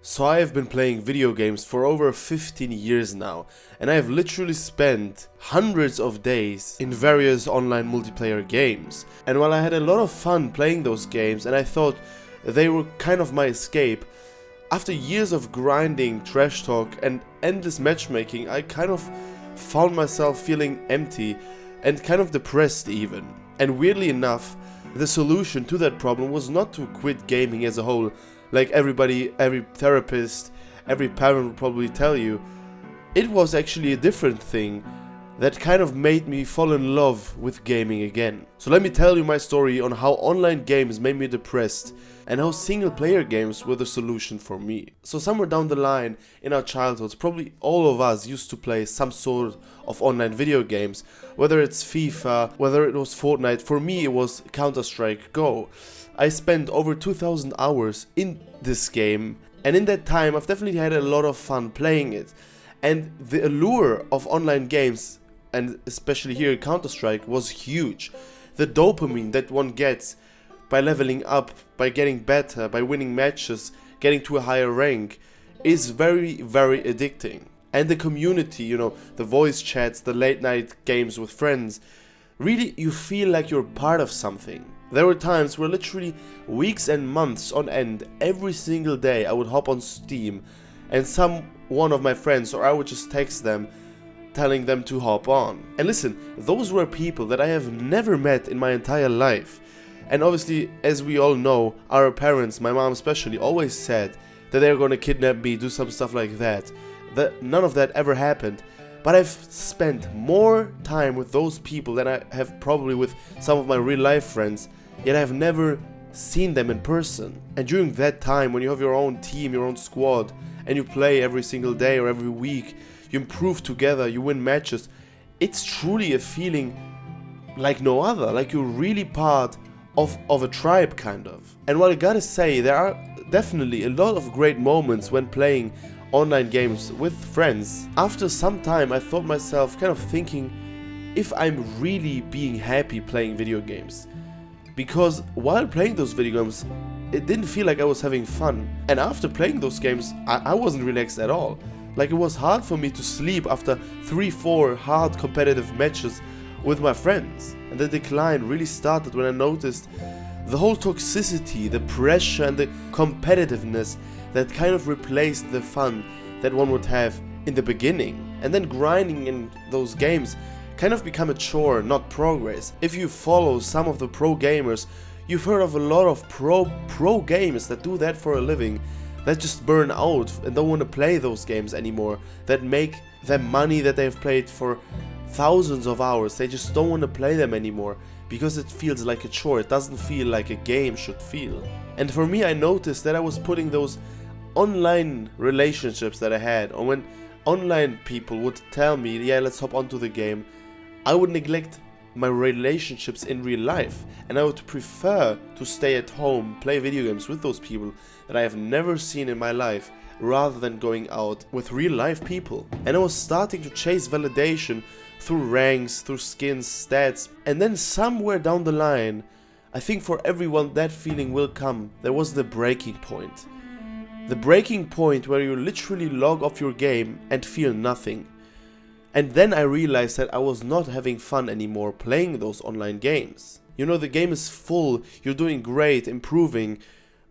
So I have been playing video games for over 15 years now, and I have literally spent hundreds of days in various online multiplayer games. And while I had a lot of fun playing those games and I thought they were kind of my escape, after years of grinding, trash talk and endless matchmaking, I kind of found myself feeling empty and kind of depressed even. And weirdly enough, the solution to that problem was not to quit gaming as a whole, like everybody, every therapist, every parent would probably tell you. It was actually a different thing that kind of made me fall in love with gaming again. So let me tell you my story on how online games made me depressed and how single player games were the solution for me. So somewhere down the line in our childhoods, probably all of us used to play some sort of online video games, whether it's FIFA, whether it was Fortnite. For me it was Counter-Strike Go. I spent over 2,000 hours in this game, and in that time I've definitely had a lot of fun playing it. And the allure of online games, and especially here Counter-Strike, was huge. The dopamine that one gets by leveling up, by getting better, by winning matches, getting to a higher rank, is very, very addicting. And the community, the voice chats, the late night games with friends, really you feel like you're part of something. There were times where literally weeks and months on end, every single day I would hop on Steam and one of my friends, or I would just text them telling them to hop on. And listen, those were people that I have never met in my entire life. And obviously, as we all know, our parents, my mom especially, always said that they were going to kidnap me, do some stuff like that. None of that ever happened. But I've spent more time with those people than I have probably with some of my real life friends, yet I've never seen them in person. And during that time, when you have your own team, your own squad, and you play every single day or every week, you improve together, you win matches, it's truly a feeling like no other, like you're really part of a tribe kind of. And while I gotta say, there are definitely a lot of great moments when playing online games with friends. After some time I thought myself kind of thinking if I'm really being happy playing video games. Because while playing those video games, it didn't feel like I was having fun. And after playing those games, I wasn't relaxed at all. Like, it was hard for me to sleep after 3-4 hard competitive matches with my friends. And the decline really started when I noticed the whole toxicity, the pressure and the competitiveness that kind of replaced the fun that one would have in the beginning. And then grinding in those games kind of become a chore, not progress. If you follow some of the pro gamers, you've heard of a lot of pro gamers that do that for a living, that just burn out and don't want to play those games anymore, that make them money that they've played for thousands of hours. They just don't want to play them anymore because it feels like a chore. It doesn't feel like a game should feel. And for me, I noticed that I was putting those online relationships that I had, or when online people would tell me, yeah, let's hop onto the game, I would neglect my relationships in real life, and I would prefer to stay at home, play video games with those people that I have never seen in my life, rather than going out with real life people. And I was starting to chase validation through ranks, through skins, stats, and then somewhere down the line, I think for everyone that feeling will come. There was the breaking point. The breaking point where you literally log off your game and feel nothing. And then I realized that I was not having fun anymore playing those online games. The game is full, you're doing great, improving,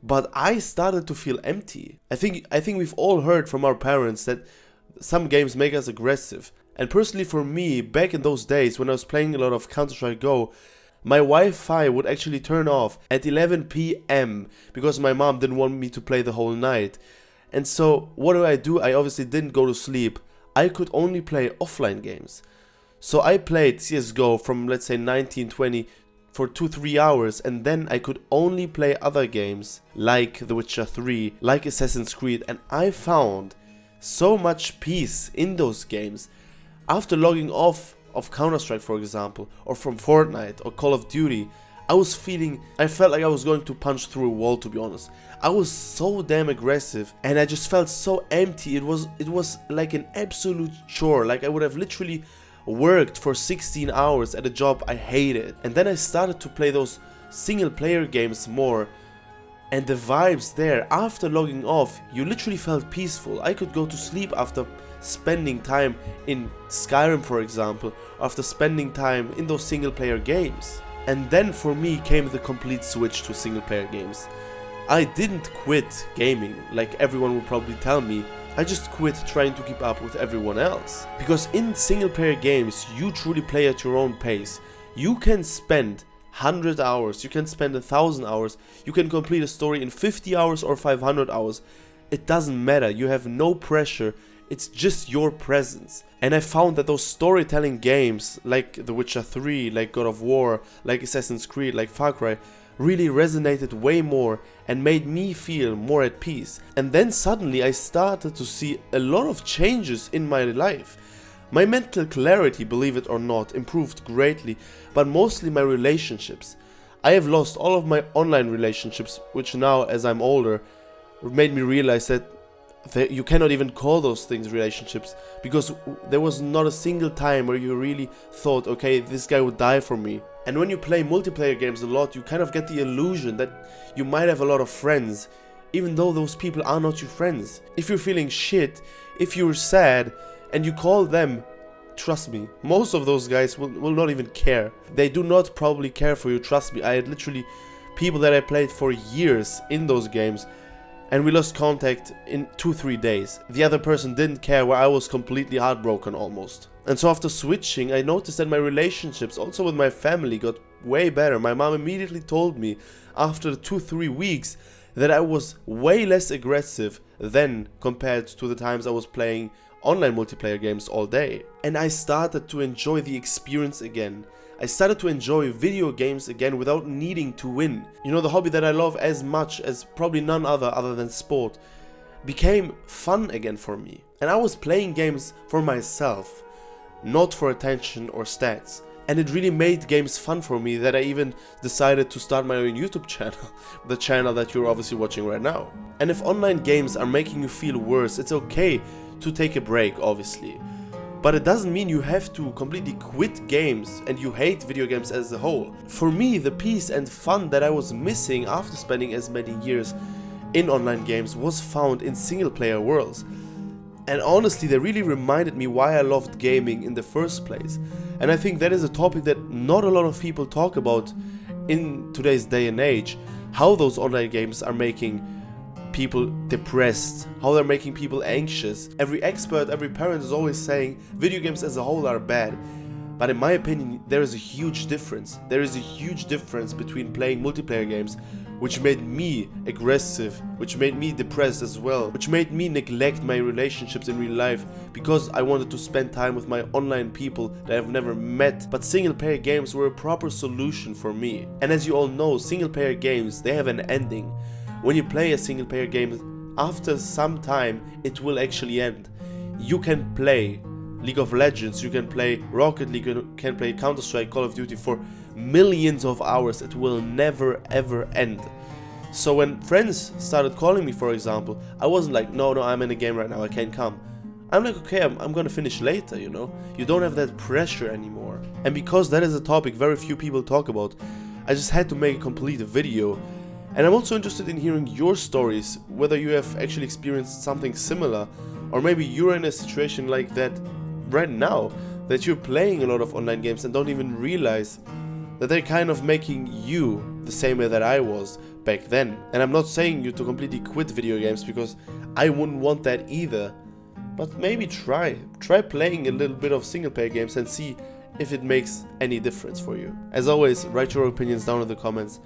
but I started to feel empty. I think we've all heard from our parents that some games make us aggressive. And personally for me, back in those days when I was playing a lot of Counter-Strike Go, my Wi-Fi would actually turn off at 11 p.m. because my mom didn't want me to play the whole night. And so what do? I obviously didn't go to sleep. I could only play offline games. So I played CSGO from, let's say, 1920 for 2-3 hours, and then I could only play other games like The Witcher 3, like Assassin's Creed, and I found so much peace in those games. After logging off of Counter-Strike, for example, or from Fortnite or Call of Duty, I felt like I was going to punch through a wall, to be honest. I was so damn aggressive and I just felt so empty. It was like an absolute chore, like I would have literally worked for 16 hours at a job I hated. And then I started to play those single player games more, And the vibes there, after logging off, you literally felt peaceful. I could go to sleep after spending time in Skyrim, for example, after spending time in those single player games. And then for me came the complete switch to single player games. I didn't quit gaming like everyone would probably tell me. I just quit trying to keep up with everyone else. Because in single player games, you truly play at your own pace. You can spend 100 hours, you can spend 1,000 hours, you can complete a story in 50 hours or 500 hours. It doesn't matter, you have no pressure, it's just your presence. And I found that those storytelling games, like The Witcher 3, like God of War, like Assassin's Creed, like Far Cry, really resonated way more and made me feel more at peace. And then suddenly I started to see a lot of changes in my life. My mental clarity, believe it or not, improved greatly, but mostly my relationships. I have lost all of my online relationships, which now, as I'm older, made me realize that you cannot even call those things relationships, because there was not a single time where you really thought, okay, this guy would die for me. And when you play multiplayer games a lot, you kind of get the illusion that you might have a lot of friends, even though those people are not your friends. If you're feeling shit, if you're sad, and you call them, trust me, most of those guys will not even care. They do not probably care for you, trust me. I had literally people that I played for years in those games, and we lost contact in 2-3 days. The other person didn't care, where I was completely heartbroken almost. And so after switching, I noticed that my relationships, also with my family, got way better. My mom immediately told me after 2-3 weeks that I was way less aggressive than compared to the times I was playing online multiplayer games all day. And I started to enjoy the experience again. I started to enjoy video games again without needing to win. You know, the hobby that I love as much as probably none other than sport became fun again for me. And I was playing games for myself, not for attention or stats. And it really made games fun for me that I even decided to start my own YouTube channel, the channel that you're obviously watching right now. And if online games are making you feel worse, it's okay to take a break, obviously. But it doesn't mean you have to completely quit games and you hate video games as a whole. For me, the peace and fun that I was missing after spending as many years in online games was found in single player worlds. And honestly, they really reminded me why I loved gaming in the first place. And I think that is a topic that not a lot of people talk about in today's day and age. How those online games are making people depressed, how they're making people anxious. Every expert, every parent is always saying video games as a whole are bad. But in my opinion, there is a huge difference. There is a huge difference between playing multiplayer games, which made me aggressive, which made me depressed as well, which made me neglect my relationships in real life because I wanted to spend time with my online people that I've never met. But single player games were a proper solution for me. And as you all know, single player games, they have an ending. When you play a single player game, after some time, it will actually end. You can play League of Legends, you can play Rocket League, you can play Counter-Strike, Call of Duty for millions of hours. It will never ever end. So when friends started calling me, for example, I wasn't like, no, I'm in a game right now, I can't come. I'm like, okay, I'm gonna finish later, you know? You don't have that pressure anymore. And because that is a topic very few people talk about, I just had to make a complete video. And I'm also interested in hearing your stories, whether you have actually experienced something similar, or maybe you're in a situation like that right now, that you're playing a lot of online games and don't even realize that they're kind of making you the same way that I was back then. And I'm not saying you to completely quit video games, because I wouldn't want that either. But maybe try playing a little bit of single player games and see if it makes any difference for you. As always, write your opinions down in the comments,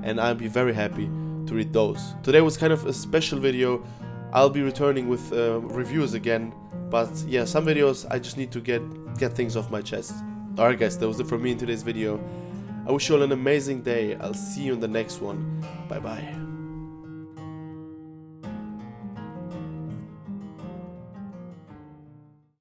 and I'll be very happy to read those. Today was kind of a special video. I'll be returning with reviews again, but yeah, some videos I just need to get things off my chest. Alright guys, that was it for me in today's video. I wish you all an amazing day. I'll see you in the next one. Bye bye.